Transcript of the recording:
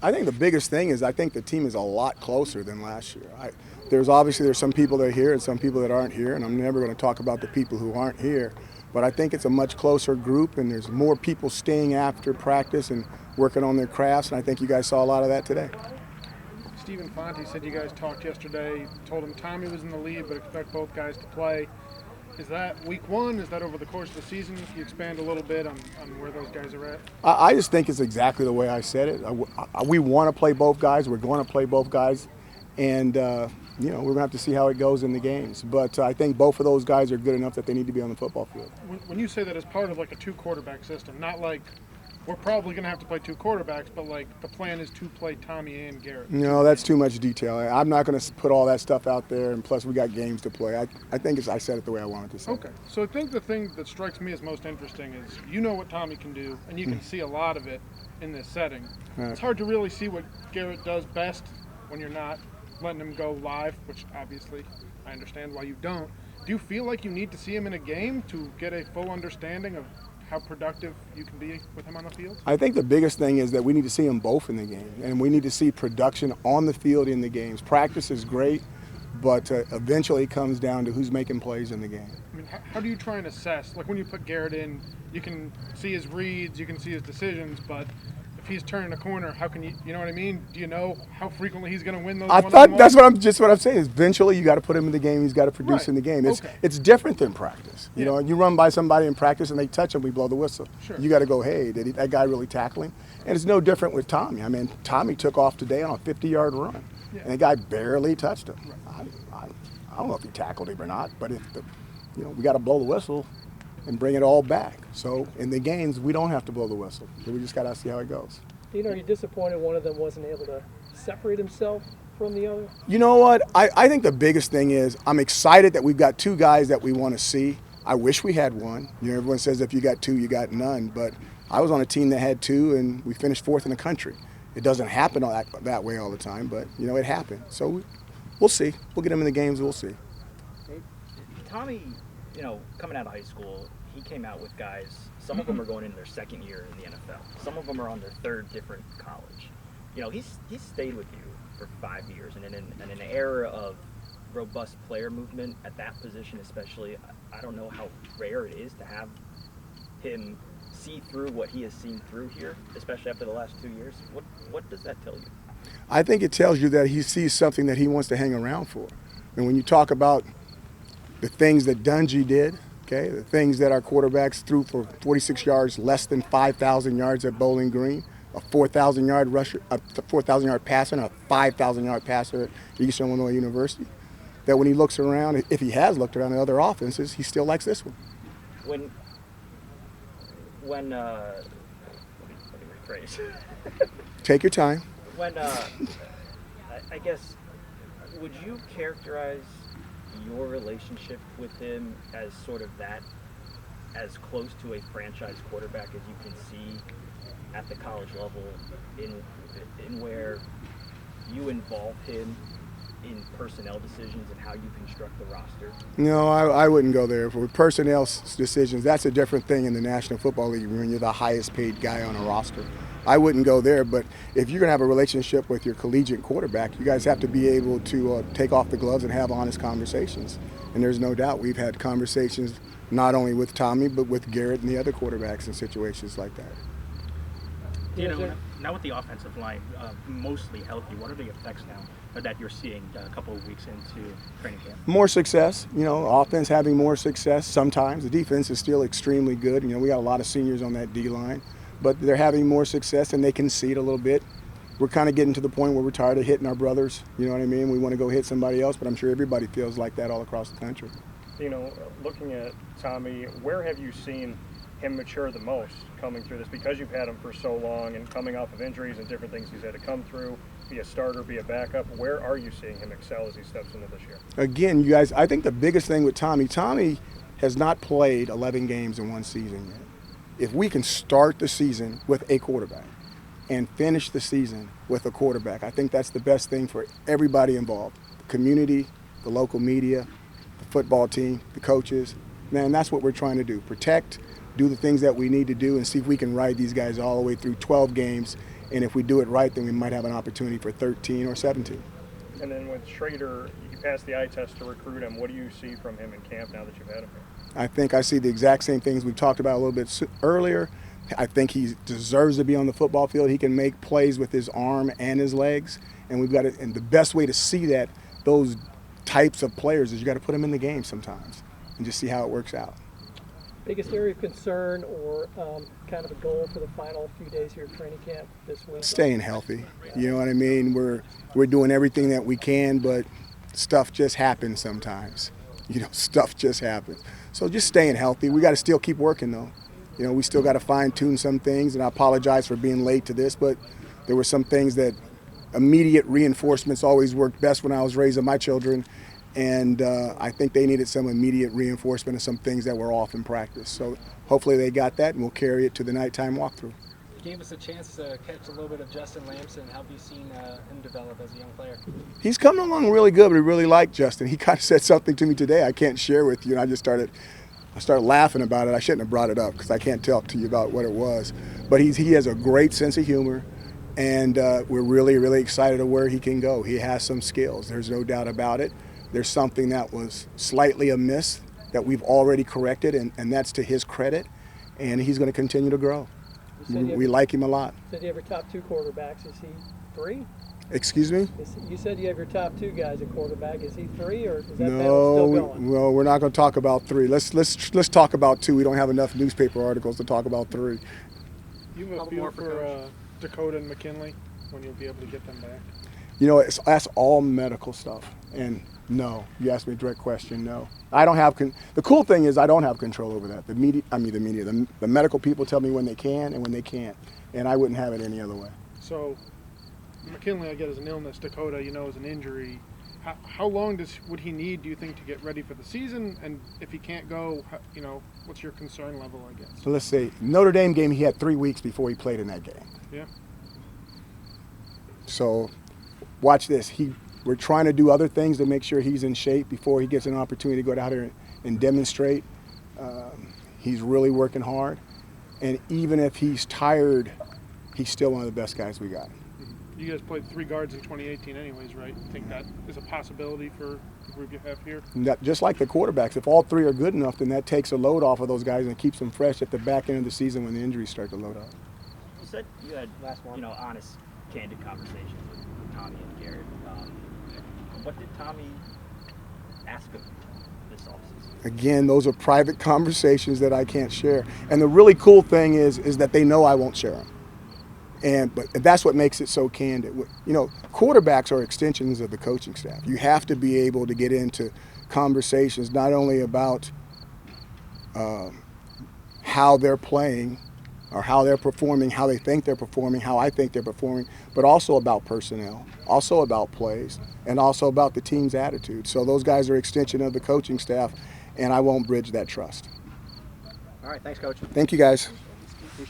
I think the biggest thing is I think the team is a lot closer than last year. There's some people that are here and some people that aren't here, and I'm never going to talk about the people who aren't here. But I think it's a much closer group, and there's more people staying after practice and working on their crafts, and I think you guys saw a lot of that today. Stephen Fonte said you guys talked yesterday, told him Tommy was in the lead, but expect both guys to play. Is that week one? Is that over the course of the season? Can you expand a little bit on where those guys are at? I just think it's exactly the way I said it. We want to play both guys. We're going to play both guys. And, we're going to have to see how it goes in the games. But I think both of those guys are good enough that they need to be on the football field. When you say that as part of like a two-quarterback system, not like we're probably going to have to play two quarterbacks, but like the plan is to play Tommy and Garrett. No, that's too much detail. I'm not going to put all that stuff out there, and plus we got games to play. I think I said it the way I wanted to say. Okay, so I think the thing that strikes me as most interesting is you know what Tommy can do, and you can see a lot of it in this setting. Right. It's hard to really see what Garrett does best when you're not letting him go live, which obviously I understand why you don't. Do you feel like you need to see him in a game to get a full understanding of how productive you can be with him on the field? I think the biggest thing is that we need to see them both in the game, and we need to see production on the field in the games. Practice is great, but eventually it comes down to who's making plays in the game. I mean, how do you try and assess? Like when you put Garrett in, you can see his reads, you can see his decisions, but if he's turning a corner, how can you know what I mean? Do you know how frequently he's going to win those I thought that's what I'm saying. Is eventually you got to put him in the game. He's got to produce in the game. It's different than practice. You know, you run by somebody in practice and they touch him, we blow the whistle. Sure. You got to go, hey, did that guy really tackle him? And it's no different with Tommy. I mean, Tommy took off today on a 50-yard run, and the guy barely touched him. Right. I don't know if he tackled him or not, but we got to blow the whistle and bring it all back. So in the games, we don't have to blow the whistle. So we just got to see how it goes. Are you disappointed one of them wasn't able to separate himself from the other? You know what? I think the biggest thing is I'm excited that we've got two guys that we want to see. I wish we had one. Everyone says if you got two, you got none. But I was on a team that had two, and we finished fourth in the country. It doesn't happen that way all the time, but, it happened. So we'll see. We'll get him in the games. We'll see. Tommy, coming out of high school, he came out with guys. Some of them are going into their second year in the NFL. Some of them are on their third different college. He's stayed with you for 5 years, and in an era of robust player movement at that position especially, I don't know how rare it is to have him see through what he has seen through here, especially after the last 2 years. What does that tell you? I think it tells you that he sees something that he wants to hang around for. And when you talk about the things that Dungy did, the things that our quarterbacks threw for 46 yards, less than 5,000 yards at Bowling Green, a 4,000-yard rusher, a 4,000-yard passer, and a 5,000-yard passer at Eastern Illinois University. That when he looks around, if he has looked around at other offenses, he still likes this one. When let me rephrase. Take your time. When I guess, would you characterize your relationship with him as sort of that, as close to a franchise quarterback as you can see at the college level, in where you involve him in personnel decisions and how you construct the roster? No, I wouldn't go there. For personnel decisions, that's a different thing in the National Football League when you're the highest paid guy on a roster. I wouldn't go there, but if you're going to have a relationship with your collegiate quarterback, you guys have to be able to take off the gloves and have honest conversations. And there's no doubt we've had conversations not only with Tommy, but with Garrett and the other quarterbacks in situations like that. Now with the offensive line mostly healthy, what are the effects now that you're seeing a couple of weeks into training camp? More success, offense having more success sometimes. The defense is still extremely good. We got a lot of seniors on that D-line, but they're having more success and they concede a little bit. We're kind of getting to the point where we're tired of hitting our brothers. You know what I mean? We want to go hit somebody else, but I'm sure everybody feels like that all across the country. Looking at Tommy, where have you seen him mature the most coming through this? Because you've had him for so long and coming off of injuries and different things he's had to come through, be a starter, be a backup. Where are you seeing him excel as he steps into this year? Again, you guys, I think the biggest thing with Tommy has not played 11 games in one season yet. If we can start the season with a quarterback and finish the season with a quarterback, I think that's the best thing for everybody involved. The community, the local media, the football team, the coaches. Man, that's what we're trying to do. Protect, do the things that we need to do, and see if we can ride these guys all the way through 12 games And if we do it right, then we might have an opportunity for 13 or 17. And then with Schrader, you passed the eye test to recruit him. What do you see from him in camp now that you've had him here? I think I see the exact same things we talked about a little bit earlier. I think he deserves to be on the football field. He can make plays with his arm and his legs, and we've got to, and the best way to see that, those types of players, is you got to put them in the game sometimes and just see how it works out. Biggest area of concern or kind of a goal for the final few days here at training camp this week? Staying healthy. You know what I mean? We're doing everything that we can, but stuff just happens sometimes. You know, stuff just happens. So just staying healthy. We got to still keep working though. You know, we still got to fine tune some things, and I apologize for being late to this, but there were some things that immediate reinforcements always worked best when I was raising my children. And I think they needed some immediate reinforcement of some things that were off in practice. So hopefully they got that, and we'll carry it to the nighttime walkthrough. You gave us a chance to catch a little bit of Justin Lamson. How have you seen him develop as a young player? He's coming along really good, but we really like Justin. He kind of said something to me today I can't share with you, and I started laughing about it. I shouldn't have brought it up because I can't talk to you about what it was. But he has a great sense of humor, and we're really, really excited of where he can go. He has some skills. There's no doubt about it. There's something that was slightly amiss that we've already corrected, and that's to his credit, and he's going to continue to grow. We like him a lot. You said you have your top two quarterbacks. Is he 3? Excuse me? You said you have your top 2 guys at quarterback. Is he 3, or is that battle No, still going? well, we're not going to talk about 3. Let's talk about 2. We don't have enough newspaper articles to talk about 3. You have a feel for Dakota and McKinley when you'll be able to get them back? You know, that's all medical stuff. And no, you asked me a direct question. No, I don't have. The cool thing is I don't have control over that. The medical people tell me when they can and when they can't, and I wouldn't have it any other way. So McKinley, I get, is an illness. Dakota, you know, is an injury. How long would he need, do you think, to get ready for the season? And if he can't go, you know, what's your concern level, I guess? So let's say Notre Dame game, he had 3 weeks before he played in that game. Yeah. So watch this. We're trying to do other things to make sure he's in shape before he gets an opportunity to go out there and demonstrate. He's really working hard. And even if he's tired, he's still one of the best guys we got. You guys played 3 guards in 2018 anyways, right? You think that is a possibility for the group you have here? Just like the quarterbacks, if all 3 are good enough, then that takes a load off of those guys and keeps them fresh at the back end of the season when the injuries start to load up. You said you had, you know, honest, candid conversations with Tommy and Garrett. What did Tommy ask of you this offseason? Again, those are private conversations that I can't share. And the really cool thing is that they know I won't share them. But that's what makes it so candid. You know, quarterbacks are extensions of the coaching staff. You have to be able to get into conversations not only about how they're playing or how they're performing, how they think they're performing, how I think they're performing, but also about personnel, also about plays, and also about the team's attitude. So those guys are extension of the coaching staff, and I won't bridge that trust. All right, thanks, Coach. Thank you, guys.